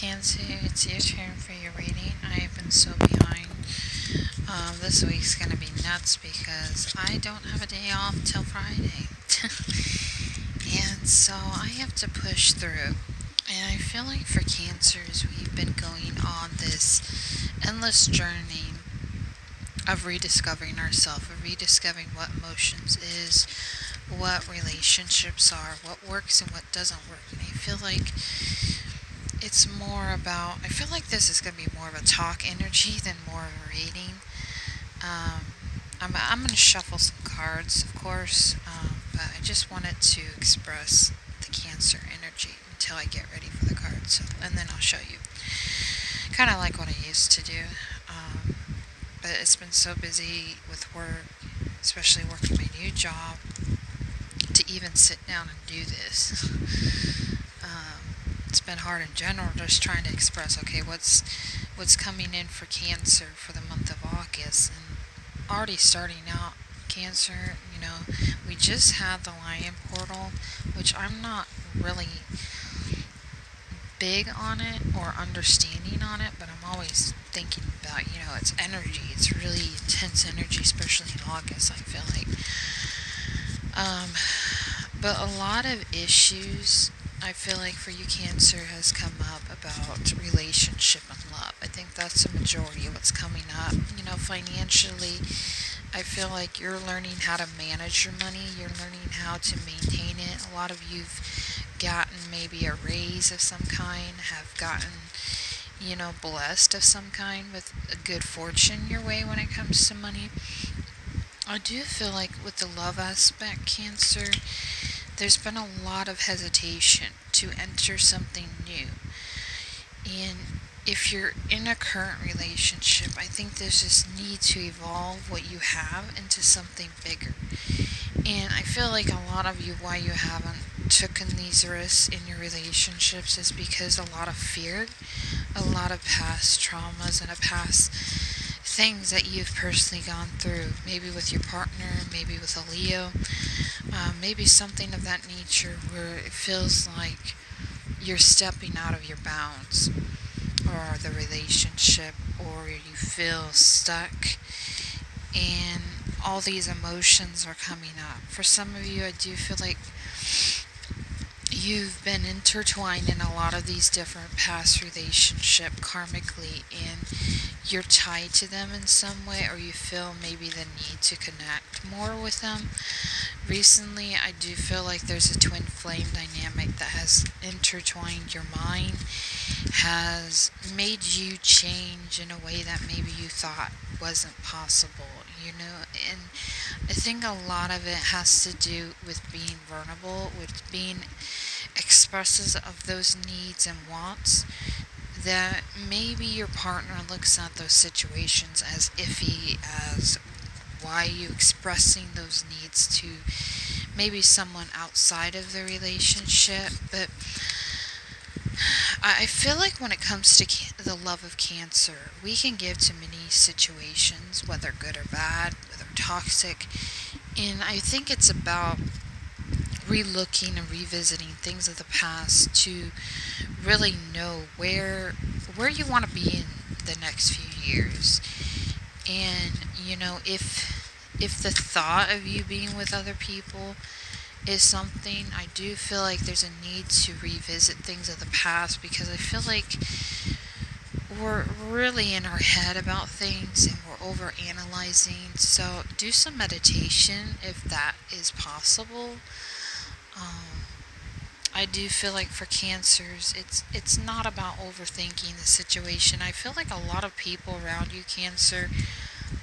Cancer, it's your turn for your reading. I have been so behind. This week's gonna be nuts because I don't have a day off till Friday. And so I have to push through. And I feel like for Cancers, we've been going on this endless journey of rediscovering ourselves, of rediscovering what emotions is, what relationships are, what works and what doesn't work. And I feel like I feel like this is going to be more of a talk energy than more of a reading. I'm going to shuffle some cards, of course, but I just wanted to express the Cancer energy until I get ready for the cards. And then I'll show you. Kind of like what I used to do. But it's been so busy with work, especially working my new job, to even sit down and do this. It's been hard in general, just trying to express, okay, what's coming in for Cancer for the month of August. And already starting out, Cancer, we just had the Lion Portal, which I'm not really big on it or understanding on it, but I'm always thinking about, its energy. It's really intense energy, especially in August, I feel like. But a lot of issues, I feel like for you Cancer, has come up about relationship and love. I think that's the majority of what's coming up. Financially, I feel like you're learning how to manage your money. You're learning how to maintain it. A lot of you've gotten maybe a raise of some kind, have gotten, blessed of some kind with a good fortune your way when it comes to money. I do feel like with the love aspect, Cancer, there's been a lot of hesitation to enter something new. And if you're in a current relationship, I think there's this need to evolve what you have into something bigger. And I feel like a lot of you, why you haven't taken these risks in your relationships is because a lot of fear, a lot of past traumas, and a past things that you've personally gone through, maybe with your partner, maybe with a Leo, maybe something of that nature where it feels like you're stepping out of your bounds or the relationship, or you feel stuck and all these emotions are coming up. For some of you, I do feel like you've been intertwined in a lot of these different past relationships karmically, and you're tied to them in some way, or you feel maybe the need to connect more with them. Recently, I do feel like there's a twin flame dynamic that has intertwined your mind, has made you change in a way that maybe you thought wasn't possible, and I think a lot of it has to do with being vulnerable, with being expressive of those needs and wants, that maybe your partner looks at those situations as iffy, as why are you expressing those needs to maybe someone outside of the relationship. But I feel like when it comes to the love of Cancer, we can give to many situations, whether good or bad, whether toxic, and I think it's about relooking and revisiting things of the past to really know where you want to be in the next few years. And if the thought of you being with other people is something, I do feel like there's a need to revisit things of the past, because I feel like we're really in our head about things and we're over analyzing. So do some meditation if that is possible. I do feel like for Cancers, it's not about overthinking the situation. I feel like a lot of people around you, Cancer,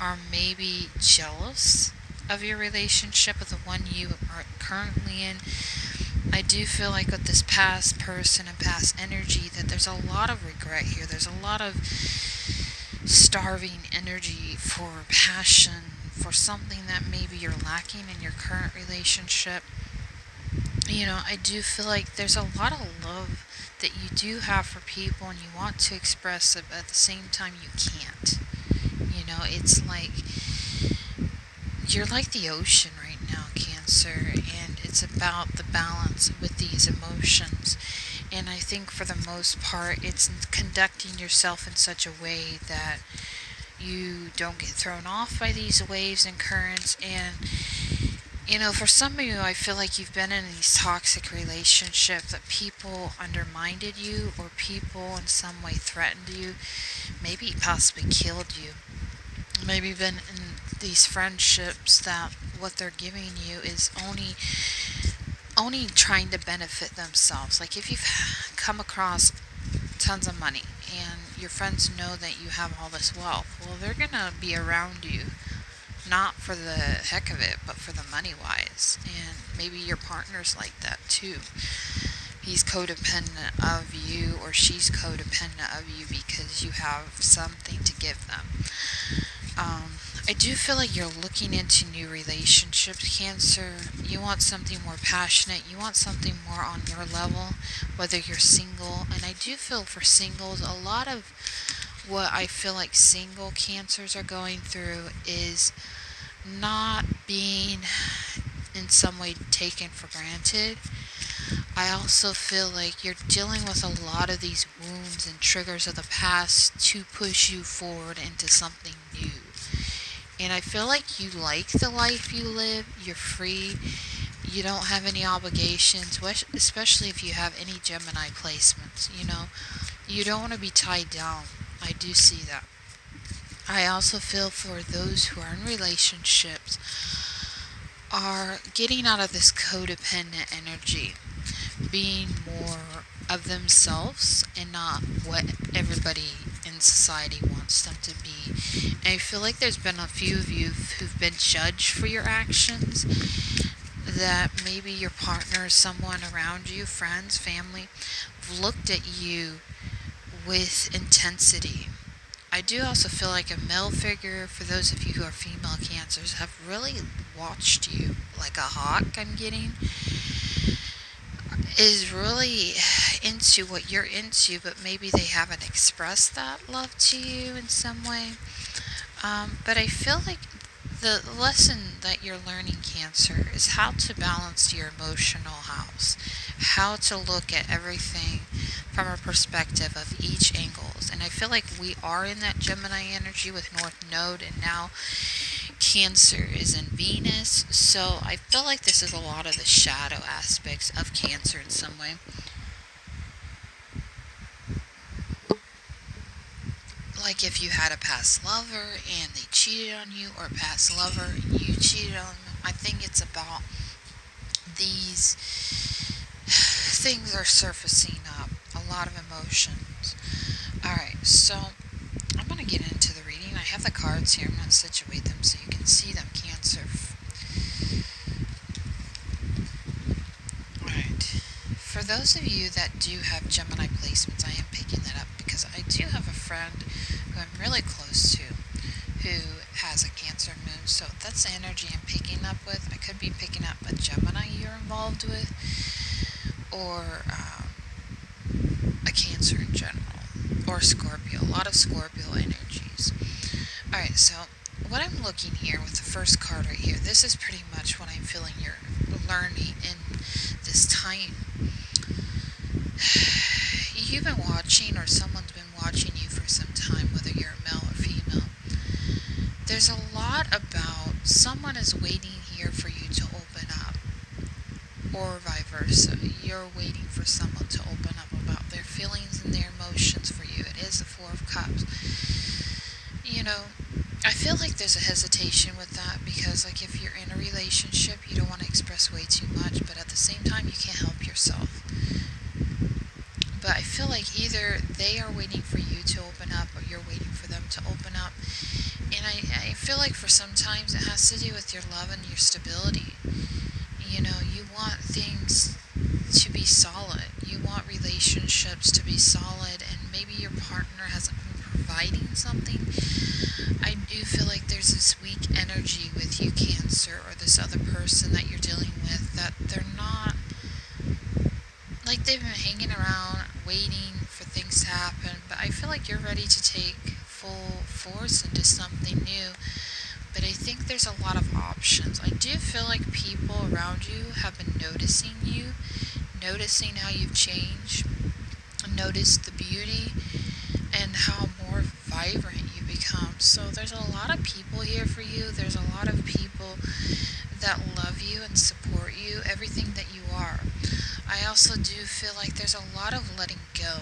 are maybe jealous of your relationship with the one you are currently in. I do feel like with this past person and past energy that there's a lot of regret here. There's a lot of starving energy for passion, for something that maybe you're lacking in your current relationship. I do feel like there's a lot of love that you do have for people and you want to express it, but at the same time you can't. It's like you're like the ocean right now, Cancer, and it's about the balance with these emotions. And And I think for the most part, it's conducting yourself in such a way that you don't get thrown off by these waves and currents. And, for some of you, I feel like you've been in these toxic relationships that people undermined you or people in some way threatened you, maybe possibly killed you. Maybe been in these friendships that what they're giving you is only trying to benefit themselves. Like if you've come across tons of money and your friends know that you have all this wealth, well, they're gonna be around you not for the heck of it, but for the money wise. And maybe your partner's like that too. He's codependent of you or she's codependent of you because you have something to give them. I do feel like you're looking into new relationships, Cancer. You want something more passionate. You want something more on your level, whether you're single. And I do feel for singles, a lot of what I feel like single Cancers are going through is not being in some way taken for granted. I also feel like you're dealing with a lot of these wounds and triggers of the past to push you forward into something new. And I feel like you like the life you live. You're free. You don't have any obligations, especially if you have any Gemini placements. You don't want to be tied down. I do see that. I also feel for those who are in relationships are getting out of this codependent energy, being more of themselves and not what everybody in society wants them to be. And I feel like there's been a few of you who've been judged for your actions, that maybe your partner, someone around you, friends, family, looked at you with intensity. I do also feel like a male figure, for those of you who are female Cancers, have really watched you like a hawk, I'm getting, is really into what you're into, but maybe they haven't expressed that love to you in some way. But I feel like the lesson that you're learning, Cancer, is how to balance your emotional house, how to look at everything from a perspective of each angles. And I feel like we are in that Gemini energy with North Node, and now Cancer is in Venus. So I feel like this is a lot of the shadow aspects of Cancer in some way. Like if you had a past lover and they cheated on you, or a past lover and you cheated on them. I think it's about these things are surfacing up, a lot of emotions. Alright, so I'm going to get into the reading. I have the cards here. I'm going to situate them so you can see them, Cancer. Alright, for those of you that do have Gemini placements, I am picking that up because I do have a friend who I'm really close to who has a Cancer moon. So that's the energy I'm picking up with. I could be picking up a Gemini you're involved with, or a Cancer in general, or Scorpio. A lot of Scorpio energies. Alright, so what I'm looking here with the first card right here, this is pretty much what I'm feeling you're learning in this time. You've been watching, or someone's been watching you for some time, whether you're a male or female. There's a lot about someone is waiting here for you to open up, or vice versa. You're waiting for someone to open up about their feelings and their emotions for you. It is the Four of Cups. I feel like there's a hesitation with that because, like, if you're in a relationship, you don't want to express way too much, but at the same time, you can't help yourself. But I feel like either they are waiting for you to open up or you're waiting for them to open up. And I feel like for sometimes it has to do with your love and your stability. You want things to be solid. You want relationships to be solid, and maybe your partner hasn't been providing something. I do feel like there's this weak energy with you, Cancer, or this other person that you're dealing with, that they're not, like, they've been hanging around waiting for things to happen, but I feel like you're ready to take full force into something new. But I think there's a lot of options. I do feel like people around you have been noticing you, noticing how you've changed. notice the beauty and how more vibrant you become. So there's a lot of people here for you. There's a lot of people that love you and support you, everything that you are. I also do feel like there's a lot of letting go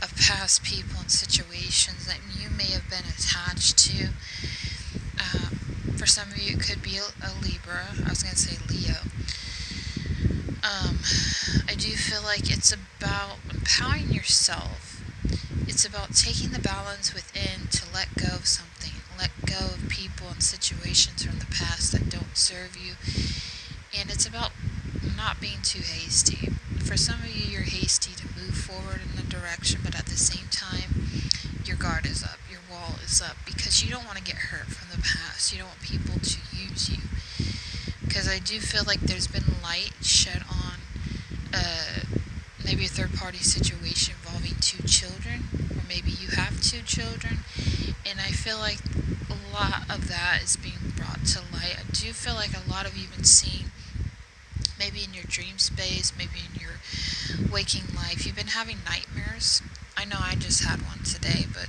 of past people and situations that you may have been attached to. For some of you, it could be a Libra. I was going to say Leo. I do feel like it's about empowering yourself. It's about taking the balance within to let go of something, let go of people and situations from the past that don't serve you. And it's about not being too hasty. For some of you, you're hasty to move forward in a direction, but at the same time, your guard is up, your wall is up, because you don't want to get hurt from the past. You don't want people to use you. Because I do feel like there's been light shed on maybe a third-party situation involving two children, or maybe you have two children, and I feel like a lot of that is being brought to light. I do feel like a lot of you have been seeing, maybe in your dream space, maybe in your waking life, you've been having nightmares. I know I just had one today, but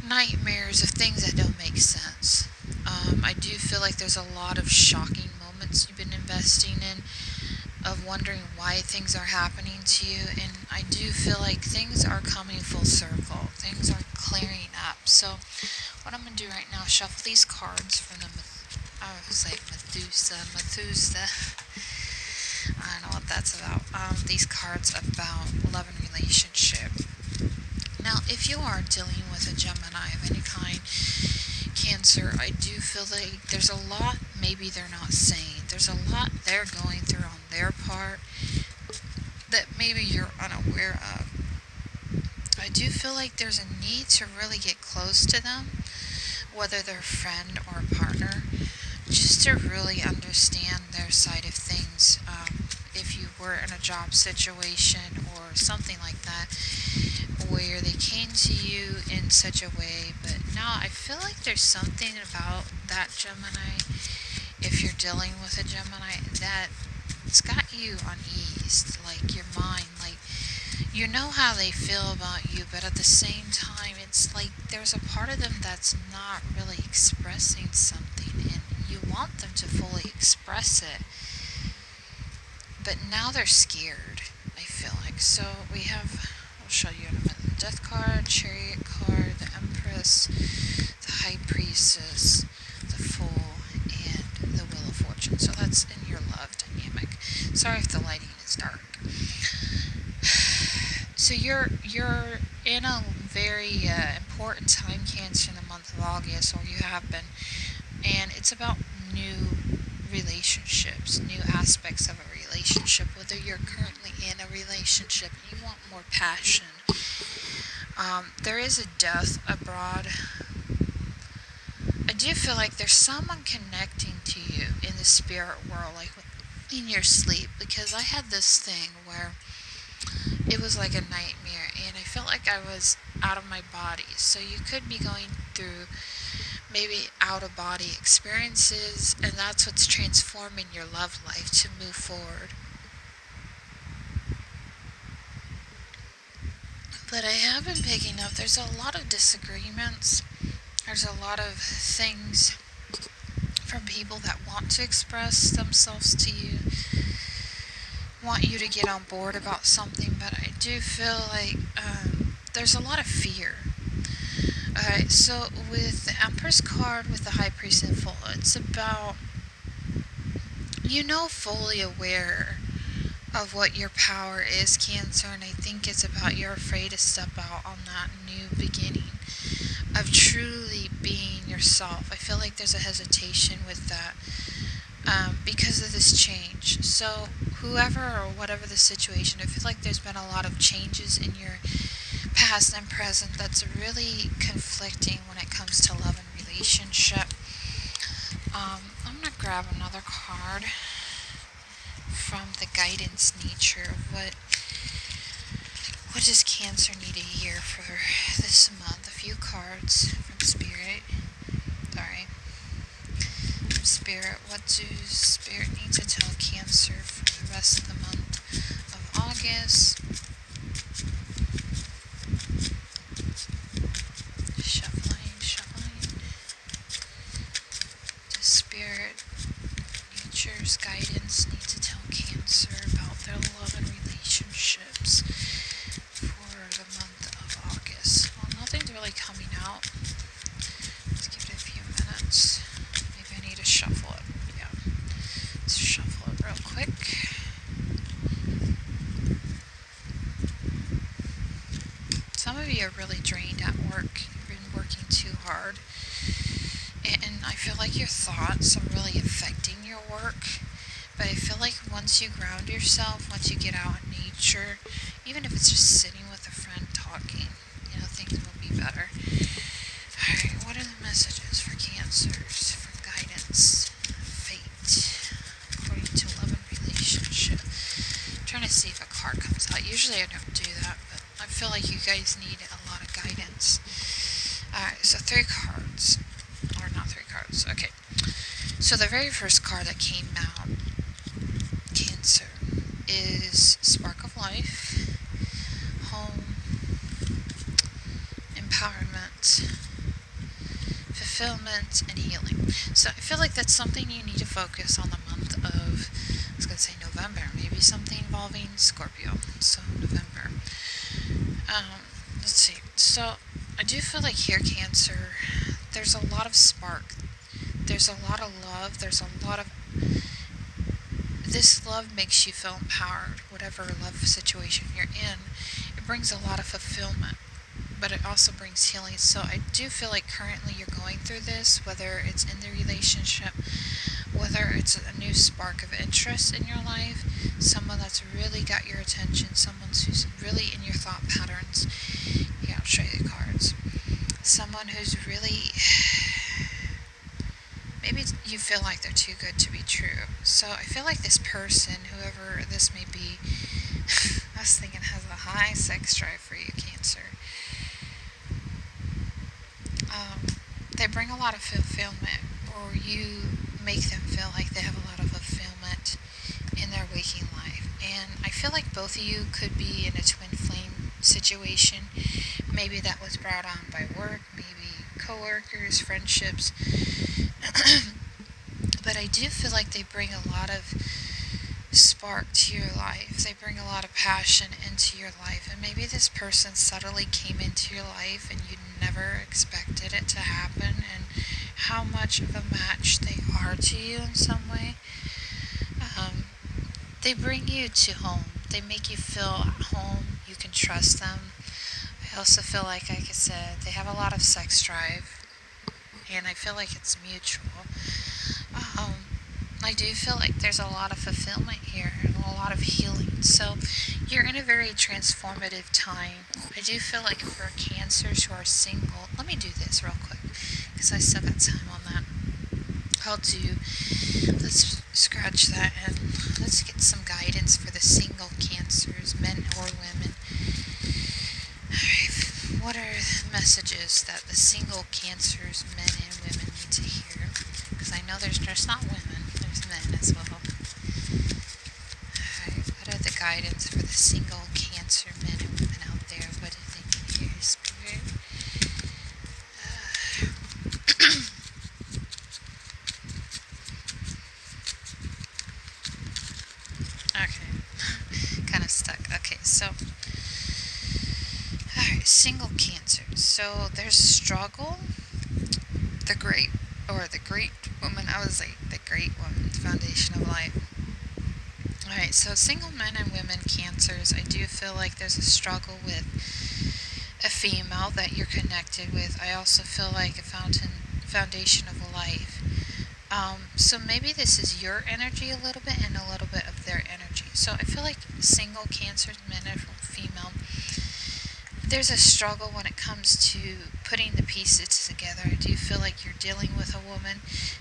nightmares of things that don't make sense. I do feel like there's a lot of shocking moments you've been investing in, of wondering why things are happening to you, and I do feel like things are coming full circle. Things are clearing up. So what I'm going to do right now is shuffle these cards from the, I was like Methuselah. I don't know what that's about. These cards about love and relationship. Now, if you are dealing with a Gemini of any kind, Cancer, I do feel like there's a lot maybe they're not saying. There's a lot they're going through on their part that maybe you're unaware of. I do feel like there's a need to really get close to them, whether they're a friend or a partner, just to really understand their side of things. If you were in a job situation or something like that, where they came to you in such a way, but now I feel like there's something about that Gemini, if you're dealing with a Gemini, that it's got you uneased, like your mind, like you know how they feel about you, but at the same time, it's like there's a part of them that's not really expressing something, and you want them to fully express it, but now they're scared, I feel like. So we have, I'll show you in a minute, the Death card, Chariot card, the Empress, the High Priestess, the Fool, and the Wheel of Fortune. So that's in your love dynamic. Sorry if the lighting is dark. So you're in a very important time, Cancer, in the month of August, or you have been, and it's about new relationships, new aspects of a relationship, whether you're currently in a relationship and you want more passion. There is a death abroad. I do feel like there's someone connecting to you in the spirit world, like in your sleep, because I had this thing where it was like a nightmare, and I felt like I was out of my body. So you could be going through maybe out-of-body experiences, and that's what's transforming your love life to move forward. But I have been picking up, there's a lot of disagreements. There's a lot of things from people that want to express themselves to you, want you to get on board about something, but I do feel like there's a lot of fear. Alright, so with the Empress card, with the High Priest and Fool, it's about, fully aware of what your power is, Cancer, and I think it's about you're afraid to step out on that new beginning of truly being yourself. I feel like there's a hesitation with that because of this change. So whoever or whatever the situation, I feel like there's been a lot of changes in your past and present that's really conflicting when it comes to love and relationship. I'm going to grab another card from the guidance nature of what does Cancer need to hear for this month. A few cards from Spirit. Alright. From Spirit, what does Spirit need to tell Cancer for the rest of the month of August? you're really drained at work. You've been working too hard. And I feel like your thoughts are really affecting your work. But I feel like once you ground yourself, once you get out in nature, even if it's just sitting with a friend talking, things will be better. Alright, what are the messages for Cancers, for guidance, fate, according to love and relationship? I'm trying to see if a card comes out. Usually I don't do that, but I feel like you guys need a lot of guidance. Alright, so 3 cards. Or not 3 cards. Okay. So the very first card that came out, Cancer, is Spark of Life, Home, Empowerment, Fulfillment, and Healing. So I feel like that's something you need to focus on the month of, I was going to say November, maybe something involving Scorpio. So November. Let's see. So I do feel like here, Cancer, there's a lot of spark. There's a lot of love. There's a lot of... This love makes you feel empowered, whatever love situation you're in. It brings a lot of fulfillment, but it also brings healing. So I do feel like currently you're going through this, whether it's in the relationship, whether it's a new spark of interest in your life, someone that's really got your attention, someone who's really in your thought patterns. Yeah, I'll show you the cards. Someone who's really... Maybe you feel like they're too good to be true. So I feel like this person, whoever this may be, I was thinking has a high sex drive for you, Cancer. They bring a lot of fulfillment, or you make them feel like they have a lot of fulfillment in their waking life. And I feel like both of you could be in a twin flame situation. Maybe that was brought on by work, maybe co-workers, friendships. But I do feel like they bring a lot of spark to your life. They bring a lot of passion into your life. And maybe this person subtly came into your life and you never expected it to happen, and how much of a match they are to you in some way. They bring you to home. They make you feel at home. You can trust them. I also feel like I said, they have a lot of sex drive, and I feel like it's mutual. I do feel like there's a lot of fulfillment here and a lot of healing. So you're in a very transformative time. I do feel like for Cancers who are single, let me do this real quick because I still got time on that. Let's scratch that and let's get some guidance for the single Cancers, men or women. Alright, what are the messages that the single Cancers, men and women need to hear? Because I know there's just not women, there's men as well. Alright, what are the guidance for the single Cancer men and women out there? What do they need to hear, Spirit? Okay, kind of stuck. Okay, so, alright, single Cancers. So there's struggle, the great woman, I was like, the great woman, foundation of life. Alright, so single men and women Cancers, I do feel like there's a struggle with a female that you're connected with. I also feel like a foundation of life. So maybe this is your energy a little bit and a little bit of their energy. So I feel like single Cancers, men and female, there's a struggle when it comes to putting the pieces together. I do feel like you're dealing with a woman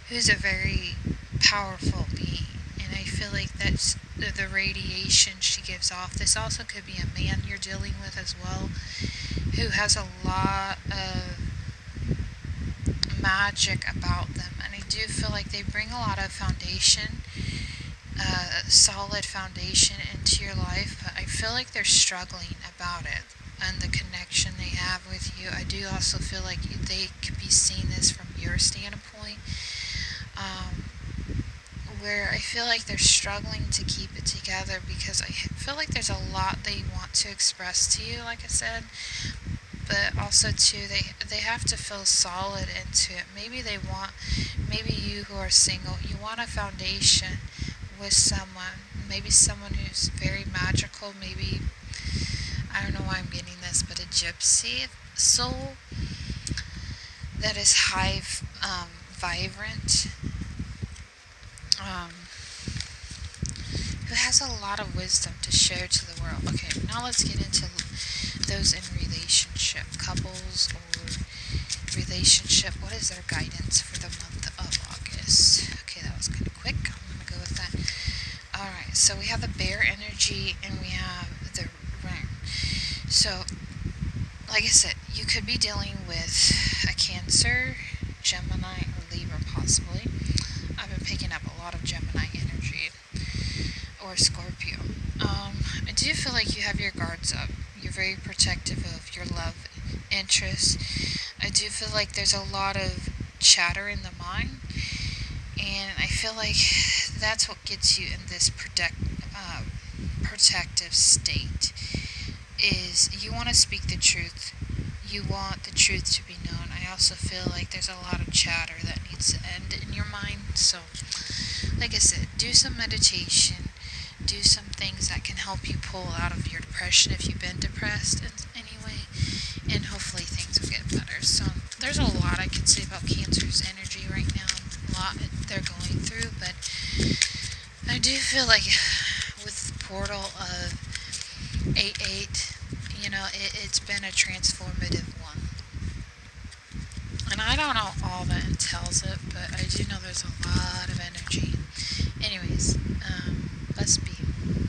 who's a very powerful being, and I feel like that's the radiation she gives off. This also could be a man you're dealing with as well, who has a lot of magic about them, and I do feel like they bring a lot of foundation, solid foundation into your life, but I feel like they're struggling about it and the connection they have with you. I do also feel like they could be seeing this from your standpoint, where I feel like they're struggling to keep it together because I feel like there's a lot they want to express to you, like I said, but also too they have to feel solid into it. Maybe you who are single, you want a foundation with someone, maybe someone who's very magical, maybe, I don't know why I'm getting this, but a gypsy soul that is high, vibrant, um, who has a lot of wisdom to share to the world. Okay, now let's get into those in relationship, couples or relationship. What is their guidance for the month of August? Okay, that was kind of quick. I'm gonna go with that. All right, so we have the bear energy and we have the ring. So, like I said, you could be dealing with a Cancer, Gemini, or Libra, possibly. I've been picking up a lot of Gemini energy, or Scorpio. I do feel like you have your guards up. You're very protective of your love interests. I do feel like there's a lot of chatter in the mind, and I feel like that's what gets you in this protective state. Is you want to speak the truth. You want the truth to be known. I also feel like there's a lot of chatter that needs to end in your mind. So, like I said, do some meditation. Do some things that can help you pull out of your depression if you've been depressed in any way, and hopefully things will get better. So there's a lot I can say about Cancer's energy right now, a lot they're going through, but I do feel like with the portal of 8-8, it's been a transformative one. And I don't know all that entails it, but I do know there's a lot of